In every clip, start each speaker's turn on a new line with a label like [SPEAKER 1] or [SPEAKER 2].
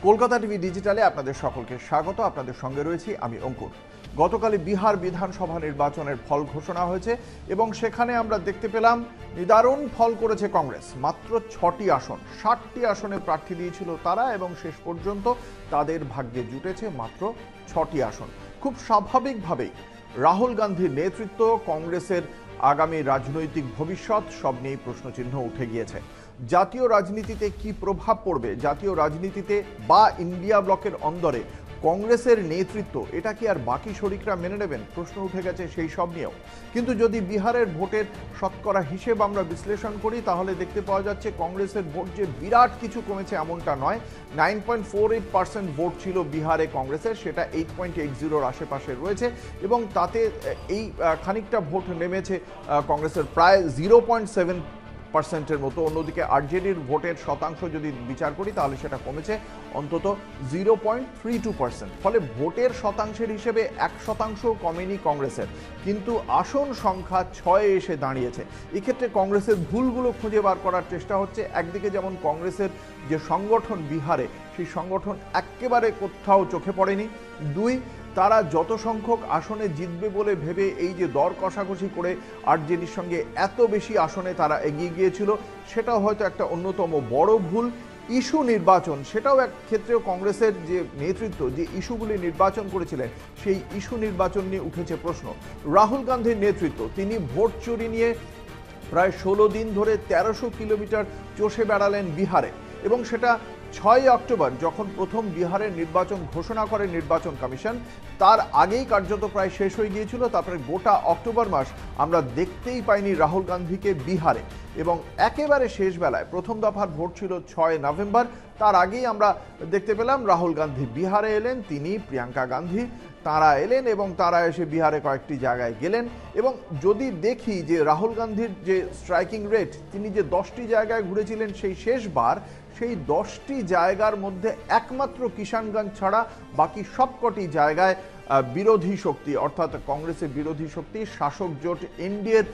[SPEAKER 1] Kolkata TV ডিজিটালে আপনাদের সকলকে স্বাগত। আপনাদের সঙ্গে রয়েছি আমি অঙ্কুর। গতকালই বিহার বিধানসভা নির্বাচনের ফল ঘোষণা হয়েছে এবং সেখানে আমরা দেখতে পেলাম নিদারুণ ফল করেছে কংগ্রেস। মাত্র ৬টি আসন, ৬০টি আসনে প্রার্থী দিয়েছিল তারা এবং শেষ পর্যন্ত তাদের ভাগ্যে জুটেছে মাত্র ৬টি আসন। খুব স্বাভাবিকভাবেই রাহুল গান্ধীর নেতৃত্ব, কংগ্রেসের আগামী রাজনৈতিক ভবিষ্যৎ সব নিয়েই প্রশ্নচিহ্ন উঠে গিয়েছে। জাতীয় রাজনীতিতে কি প্রভাব পড়বে, জাতীয় রাজনীতিতে বা ইন্ডিয়া ব্লকের অন্দরে কংগ্রেসের নেতৃত্ব, এটা কি আর বাকি শরিকরা মেনে নেবেন? প্রশ্ন উঠে গেছে সেই সব নিয়েও। কিন্তু যদি বিহারের ভোটের শতকরা হিসেব আমরা বিশ্লেষণ করি তাহলে দেখতে পাওয়া যাচ্ছে কংগ্রেসের ভোট যে বিরাট কিছু কমেছে এমনটা নয়। 9.48% ভোট ছিল বিহারে কংগ্রেসের, সেটা 8.80-র আশেপাশে রয়েছে এবং তাতে এই খানিকটা ভোট নেমেছে কংগ্রেসের প্রায় 0.7%-এর মতো। অন্যদিকে আরজেডির ভোটের শতাংশ যদি বিচার করি তাহলে সেটা কমেছে অন্তত 0.32%। ফলে ভোটের শতাংশের হিসেবে 1% কমেনি কংগ্রেসের, কিন্তু আসন সংখ্যা 6-এ এসে দাঁড়িয়েছে। এক্ষেত্রে কংগ্রেসের ভুলগুলো খুঁজে বার করার চেষ্টা হচ্ছে। একদিকে যেমন কংগ্রেসের যে সংগঠন বিহারে, সেই সংগঠন একেবারে কোথাও চোখে পড়েনি। দুই, তারা যত সংখ্যক আসনে জিতবে বলে ভেবে এই যে দর কষাকষি করে আরজেডির সঙ্গে এত বেশি আসনে তারা এগিয়ে গিয়েছিল, সেটাও হয়তো একটা অন্যতম বড় ভুল। ইস্যু নির্বাচন, সেটাও এক ক্ষেত্রেও কংগ্রেসের যে নেতৃত্ব যে ইস্যুগুলি নির্বাচন করেছিলেন সেই ইস্যু নির্বাচন নিয়ে উঠেছে প্রশ্ন। রাহুল গান্ধীর নেতৃত্ব, তিনি ভোট চুরি নিয়ে প্রায় 16 দিন ধরে 1300 কিলোমিটার চষে বেড়ালেন বিহারে এবং সেটা 6 অক্টোবর যখন প্রথম বিহারের নির্বাচন ঘোষণা করে নির্বাচন কমিশন, তার আগেই কার্যত প্রায় শেষ হয়ে গিয়েছিল। তারপরে গোটা অক্টোবর মাস আমরা দেখতেই পাইনি রাহুল গান্ধীকে বিহারে এবং একেবারে শেষ বেলায় প্রথম দফার ভোট ছিল 6 নভেম্বর, তার আগেই আমরা দেখতে পেলাম রাহুল গান্ধী বিহারে এলেন, তিনি প্রিয়াঙ্কা গান্ধী তারা এলেন এবং তারা এসে বিহারে কয়েকটি জায়গায় গেলেন। এবং যদি দেখি যে রাহুল গান্ধীর যে স্ট্রাইকিং রেট, তিনি যে 10টি জায়গায় ঘুরেছিলেন সেই শেষবার, সেই 10টি জায়গার মধ্যে একমাত্র কিষানগঞ্জ ছাড়া বাকি সবকটি জায়গায় বিরোধী শক্তি অর্থাৎ কংগ্রেসের বিরোধী শক্তি শাসক জোট এনডিএর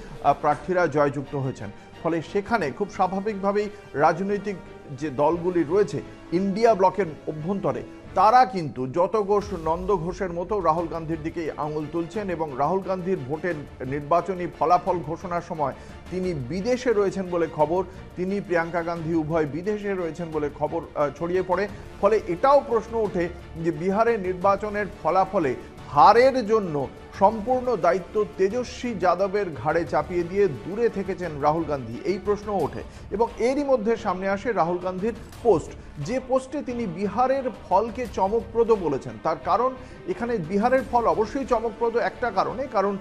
[SPEAKER 1] প্রার্থীরা জয়যুক্ত হয়েছেন। ফলে সেখানে খুব স্বাভাবিকভাবেই রাজনৈতিক যে দলগুলি রয়েছে ইন্ডিয়া ব্লকের অভ্যন্তরে, তারা কিন্তু যত ঘোষ নন্দ ঘোষের মতো রাহুল গান্ধীর দিকেই আঙুল তুলছেন এবং রাহুল গান্ধীর ভোটের নির্বাচনী ফলাফল ঘোষণার সময় তিনি বিদেশে রয়েছেন বলে খবর, তিনি প্রিয়াঙ্কা গান্ধী উভয় বিদেশে রয়েছেন বলে খবর ছড়িয়ে পড়ে। ফলে এটাও প্রশ্ন ওঠে যে বিহারের নির্বাচনের ফলাফলে হারের জন্য সম্পূর্ণ দায়িত্ব তেজস্বী যাদবের ঘাড়ে চাপিয়ে দিয়ে দূরে থেকেছেন রাহুল গান্ধী, এই প্রশ্ন ওঠে। এবং এরই মধ্যে সামনে আসে রাহুল গান্ধীর পোস্ট, যে পোস্টে তিনি বিহারের ফলকে চমকপ্রদ বলেছেন। তার কারণ এখানে বিহারের ফল অবশ্যই চমকপ্রদ একটা কারণে, কারণ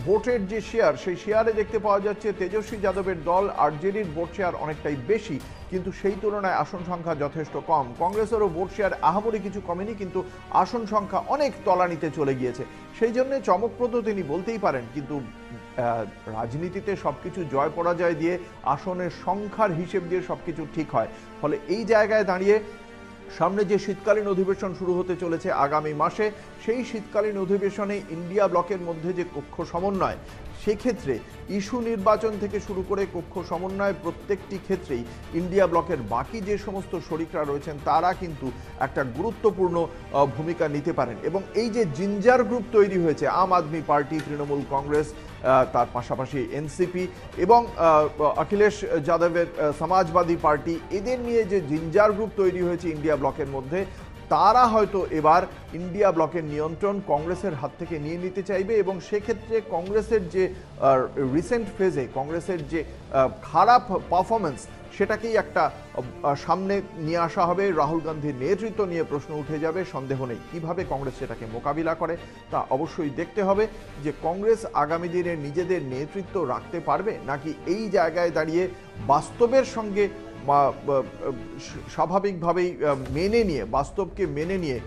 [SPEAKER 1] ভোটের যে শেয়ার, সেই শেয়ারে দেখতে পাওয়া যাচ্ছে তেজস্বী যাদবের দল আরজেডির ভোট শেয়ার অনেকটাই বেশি, কিন্তু সেই তুলনায় আসন সংখ্যা যথেষ্ট কম। কংগ্রেসেরও ভোট শেয়ার আহামরি কিছু কমেনি, কিন্তু আসন সংখ্যা অনেক তলানিতে চলে গিয়েছে। সেই জন্য চমকপ্রদ তিনি বলতেই পারেন, কিন্তু রাজনীতিতে সবকিছু জয় পরাজয় দিয়ে আসনের সংখ্যার হিসেব দিয়ে সবকিছু ঠিক হয়। ফলে এই জায়গায় দাঁড়িয়ে সামনে যে শীতকালীন অধিবেশন শুরু হতে চলেছে আগামী মাসে, সেই শীতকালীন অধিবেশনে ইন্ডিয়া ব্লকের মধ্যে যে কক্ষ সমন্বয়, সেক্ষেত্রে ইস্যু নির্বাচন থেকে শুরু করে কক্ষ সমন্বয় প্রত্যেকটি ক্ষেত্রেই ইন্ডিয়া ব্লকের বাকি যে সমস্ত শরিকরা রয়েছেন তারা কিন্তু একটা গুরুত্বপূর্ণ ভূমিকা নিতে পারেন। এবং এই যে জিঞ্জার গ্রুপ তৈরি হয়েছে, আম আদমি পার্টি, তৃণমূল কংগ্রেস, তার পাশাপাশি এনসিপি এবং অখিলেশ যাদবের সমাজবাদী পার্টি, এদের নিয়ে যে জিঞ্জার গ্রুপ তৈরি হয়েছে ইন্ডিয়া ব্লকের মধ্যে, তারা হয়তো এবার ইন্ডিয়া ব্লকের নিয়ন্ত্রণ কংগ্রেসের হাত থেকে নিয়ে নিতে চাইবে এবং সেক্ষেত্রে কংগ্রেসের যে রিসেন্ট ফেজে কংগ্রেসের যে খারাপ পারফরমেন্স, সেটাকেই একটা সামনে নিয়ে আসা হবে। রাহুল গান্ধীর নেতৃত্ব নিয়ে প্রশ্ন উঠে যাবে, সন্দেহ নেই। কীভাবে কংগ্রেস সেটাকে মোকাবিলা করে তা অবশ্যই দেখতে হবে, যে কংগ্রেস আগামী দিনে নিজেদের নেতৃত্ব রাখতে পারবে নাকি এই জায়গায় দাঁড়িয়ে বাস্তবের সঙ্গে স্বাভাবিকভাবেই মেনে নিয়ে, বাস্তবকে মেনে নিয়ে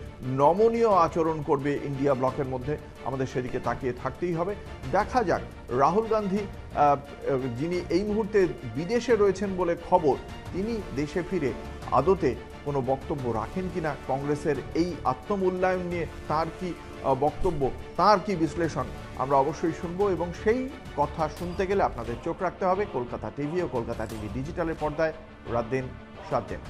[SPEAKER 1] নমনীয় আচরণ করবে ইন্ডিয়া ব্লকের মধ্যে। আমাদের সেদিকে তাকিয়ে থাকতেই হবে। দেখা যাক রাহুল গান্ধী, যিনি এই মুহূর্তে বিদেশে রয়েছেন বলে খবর, তিনি দেশে ফিরে আদতে কোনো বক্তব্য রাখেন কিনা, কংগ্রেসের এই আত্মমূল্যায়ন নিয়ে তার কি বক্তব্য, তার কি বিশ্লেষণ, আমরা অবশ্যই শুনবো। এবং সেই কথা শুনতে গেলে আপনাদের চোখ রাখতে হবে কলকাতা টিভি ও কলকাতা টিভি ডিজিটালের পর্দায় রাত দিন 7 দিন।